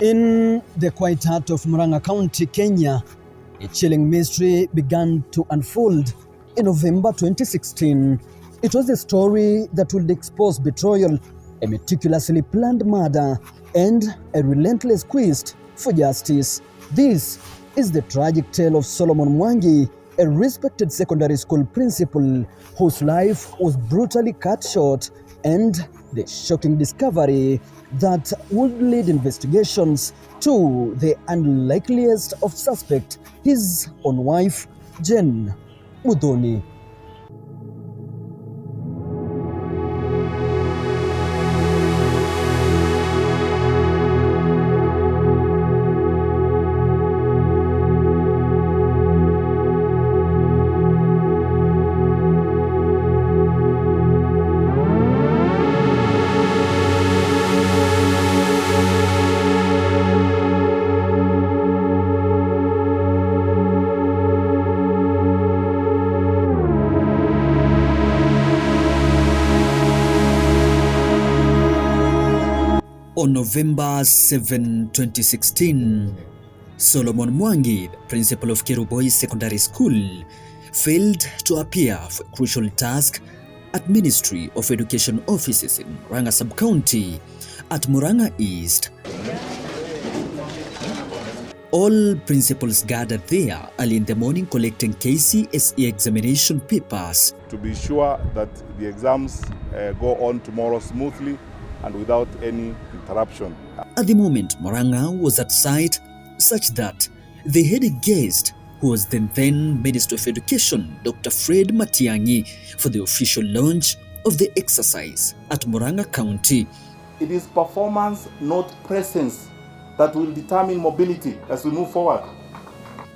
In the quiet heart of Murang'a County, Kenya, a chilling mystery began to unfold in November 2016. It was a story that would expose betrayal, a meticulously planned murder, and a relentless quest for justice. This is the tragic tale of Solomon Mwangi, a respected secondary school principal whose life was brutally cut short, and the shocking discovery that would lead investigations to the unlikeliest of suspects, his own wife, Jane Muthoni. On November 7, 2016, Solomon Mwangi, the principal of Kiru Boys Secondary School, failed to appear for a crucial task at Ministry of Education offices in Murang'a Sub-County at Murang'a East. All principals gathered there early in the morning collecting KCSE examination papers. To be sure that the exams go on tomorrow smoothly and without any interruption. At the moment, Murang'a was at site such that they had a guest who was the then Minister of Education, Dr. Fred Matiang'i, for the official launch of the exercise at Murang'a County. It is performance, not presence, that will determine mobility as we move forward.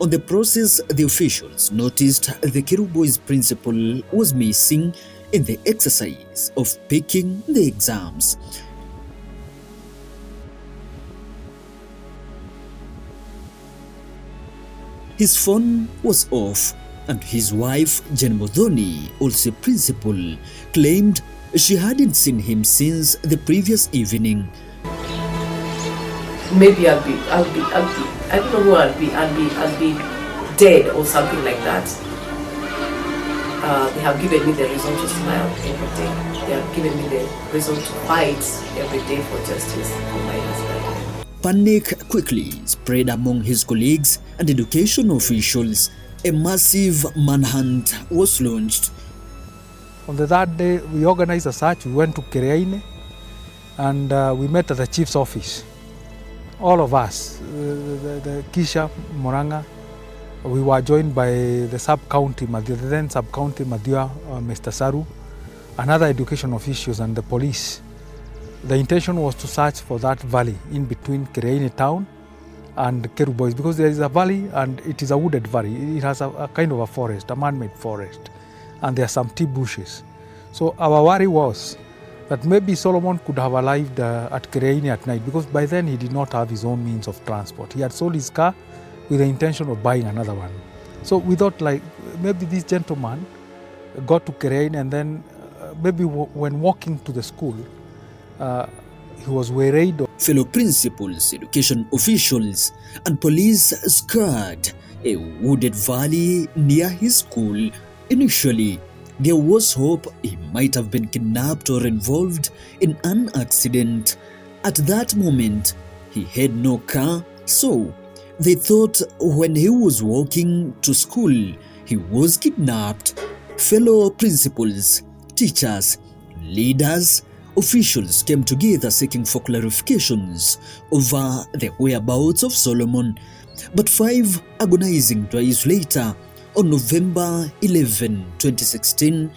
On the process, the officials noticed the Kiru Boys principal was missing in the exercise of picking the exams. His phone was off, and his wife, Jane Muthoni, also principal, claimed she hadn't seen him since the previous evening. Maybe I'll be, I don't know who I'll be dead or something like that. They have given me the reason to smile every day. They have given me the reason to fight every day for justice for my husband. Panic quickly spread among his colleagues and education officials. A massive manhunt was launched. On the third day, we organized a search. We went to Kiru and we met at the chief's office. All of us, the Kisha, Murang'a, we were joined by the sub-county, the then sub-county Madhya, Mr. Saru, and other education officials and the police. The intention was to search for that valley in between Kiru town and Kiru Boys, because there is a valley and it is a wooded valley. It has a kind of a forest, a man-made forest, and there are some tea bushes. So our worry was that maybe Solomon could have arrived at Kiru at night, because by then he did not have his own means of transport. He had sold his car with the intention of buying another one. So we thought like maybe this gentleman got to Kiru and then maybe when walking to the school, he was waylaid. Fellow principals, education officials, and police scoured a wooded valley near his school. Initially, there was hope he might have been kidnapped or involved in an accident. At that moment, he had no car, so they thought when he was walking to school, he was kidnapped. Fellow principals, teachers, leaders, officials came together seeking for clarifications over the whereabouts of Solomon. But 5 agonizing days later, on November 11, 2016,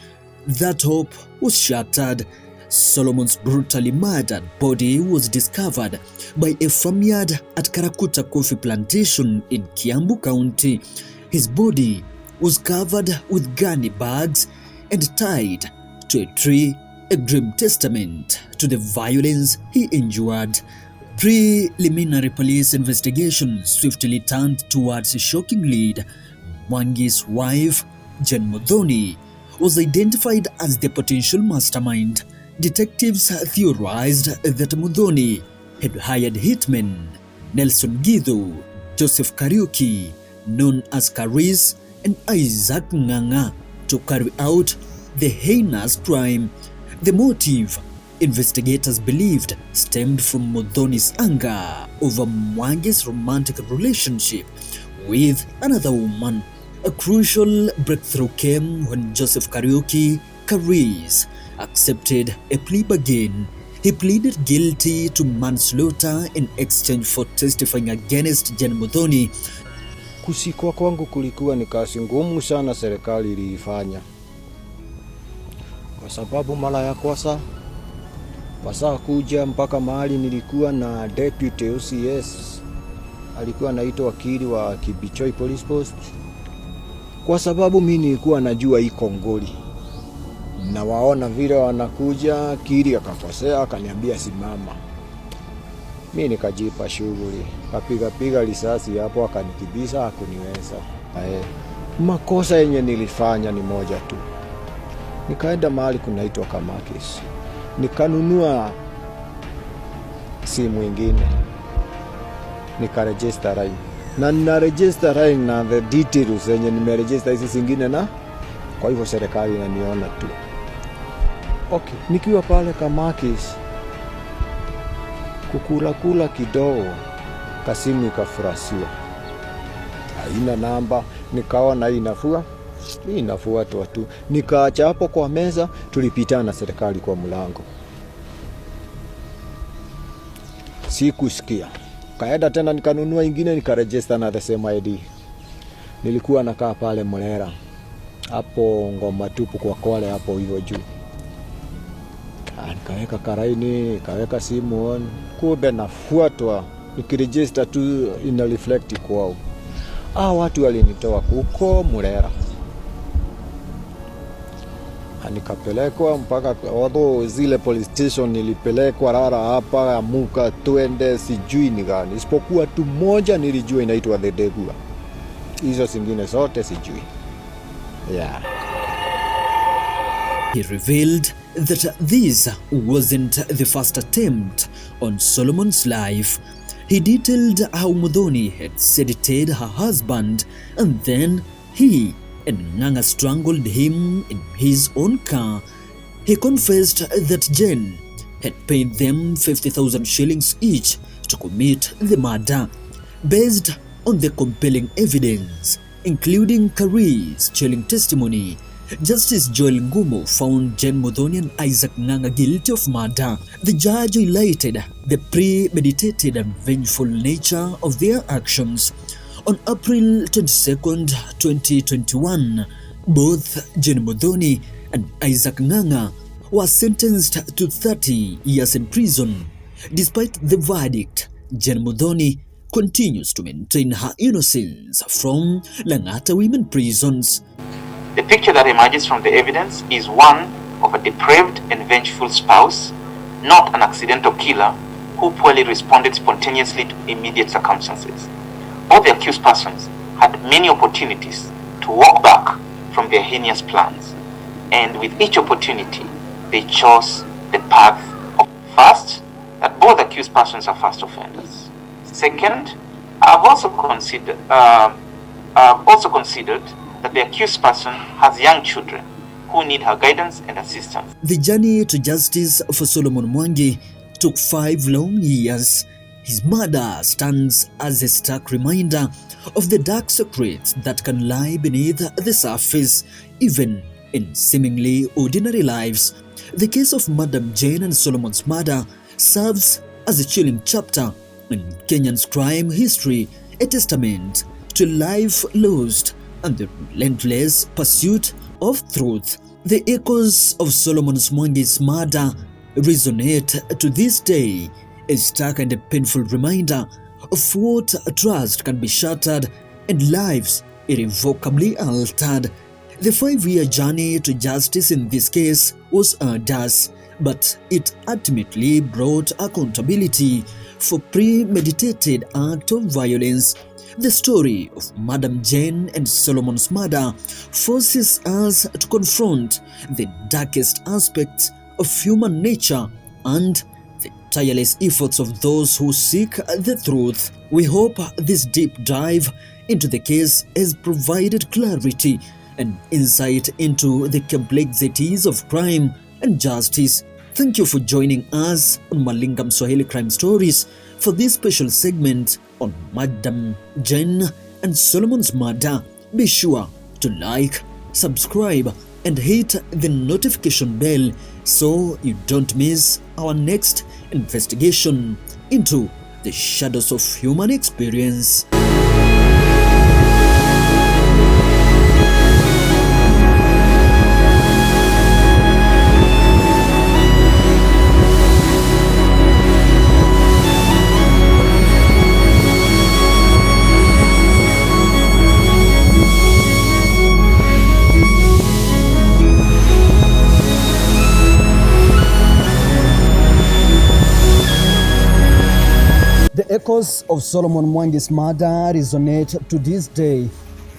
that hope was shattered. Solomon's brutally murdered body was discovered by a farmyard at Karakuta Coffee Plantation in Kiambu County. His body was covered with gunny bags and tied to a tree, a grim testament to the violence he endured. Preliminary police investigation swiftly turned towards a shocking lead. Mwangi's wife, Jane Muthoni, was identified as the potential mastermind. Detectives theorized that Muthoni had hired hitmen Nelson Githu, Joseph Kariuki, known as Karis, and Isaac Ng'ang'a to carry out the heinous crime. The motive, investigators believed, stemmed from Muthoni's anger over Mwangi's romantic relationship with another woman. A crucial breakthrough came when Joseph Kariuki Karis accepted a plea bargain. He pleaded guilty to manslaughter in exchange for testifying against Jane Muthoni. Kusikwa kwangu kulikuwa ni kazi ngumu sana serikali iliifanya. Kwa sababu mara ya kwanza wasaa kuja mpaka mahali nilikuwa na deputy OCS, alikuwa anaitwa Kiru wa Kibichoi Police Post. Kwa sababu mimi nilikuwa najua iko ngoli, na waona vile wanakuja, Kiru akakosea akaniambia simama. Mimi nikajipa shughuli, kapiga risasi hapo, akanikibisa, hakuniweza. Makosa yenye nilifanya ni moja tu. Nikaenda mahali kunaitwa Kamakis, nikanunua simu ingine, nikaregister line, na ninaregister line na the details yenye nimeregister hizi zingine, na kwa hivyo serikali inaniona tu. Okay, nikiwa pale Kamakis kukula kidogo, kasimu ikafurasiwa, haina namba. Nikaona hii inafuatwa tu, nikaacha hapo kwa meza. Tulipitana na serikali kwa mlango, sikusikia. Kaenda tena nikanunua ingine, nikaregister na the same ID. Nilikuwa nakaa pale Murang'a hapo Ngoma Tupu kwa Kole hapo hivyo juu. Nikaweka karaini, nikaweka simu on, kumbe nafuatwa. Nikiregister tu ina reflect kwao. Watu walinitoa huko Murang'a, nikapelekwa mpaka although zile police station nilipelekwa rara hapa amuka twende sijui ni gani, isipokuwa tu moja nilijua inaitwa The Degua. Hizo zingine zote sijui. He revealed that this wasn't the first attempt on Solomon's life. He detailed how Muthoni had sedated her husband, and then he and Ng'ang'a strangled him in his own car. He confessed that Jane had paid them 50,000 shillings each to commit the murder. Based on the compelling evidence, including Karis' chilling testimony, Justice Joel Ngumo found Jane Muthoni and Isaac Ng'ang'a guilty of murder. The judge highlighted the premeditated and vengeful nature of their actions. On April 22nd, 2021, both Jane Muthoni and Isaac Ng'ang'a were sentenced to 30 years in prison. Despite the verdict, Jane Muthoni continues to maintain her innocence from Lang'ata women prisons. The picture that emerges from the evidence is one of a depraved and vengeful spouse, not an accidental killer who poorly responded spontaneously to immediate circumstances. All the accused persons had many opportunities to walk back from their heinous plans, and with each opportunity, they chose the path of first, that both accused persons are first offenders. Second, I've also considered that the accused person has young children who need her guidance and assistance. The journey to justice for Solomon Mwangi took 5 long years. His murder stands as a stark reminder of the dark secrets that can lie beneath the surface, even in seemingly ordinary lives. The case of Madam Jane and Solomon's murder serves as a chilling chapter in Kenyan's crime history, a testament to life lost and the relentless pursuit of truth. The echoes of Solomon Mwangi's murder resonate to this day, a stark and a painful reminder of what trust can be shattered and lives irrevocably altered. The 5-year journey to justice in this case was arduous, but it ultimately brought accountability for premeditated act of violence. The story of Madam Jane and Solomon's murder forces us to confront the darkest aspects of human nature and the tireless efforts of those who seek the truth. We hope this deep dive into the case has provided clarity and insight into the complexities of crime and justice. Thank you for joining us on Malingam Swahili Crime Stories for this special segment on Madam Jane and Solomon's murder. Be sure to like, subscribe, and hit the notification bell so you don't miss our next investigation into the shadows of human experience. The echoes of Solomon Mwangi's murder resonate to this day,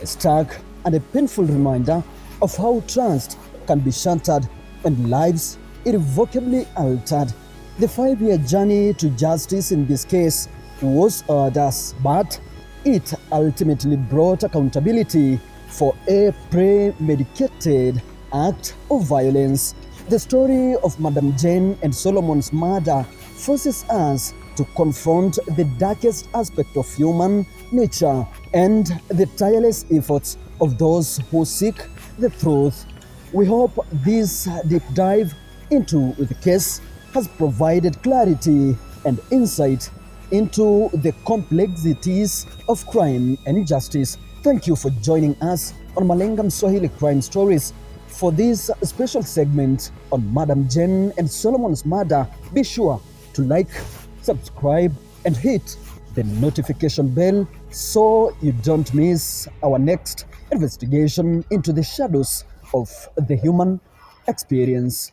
a stark and a painful reminder of how trust can be shattered and lives irrevocably altered. The 5-year journey to justice in this case was arduous, but it ultimately brought accountability for a premeditated act of violence. The story of Madam Jane and Solomon's murder forces us to confront the darkest aspect of human nature and the tireless efforts of those who seek the truth. We hope this deep dive into the case has provided clarity and insight into the complexities of crime and justice. Thank you for joining us on Malingam Swahili Crime Stories for this special segment on Madam Jane and Solomon's murder. Be sure to like, subscribe, and hit the notification bell so you don't miss our next investigation into the shadows of the human experience.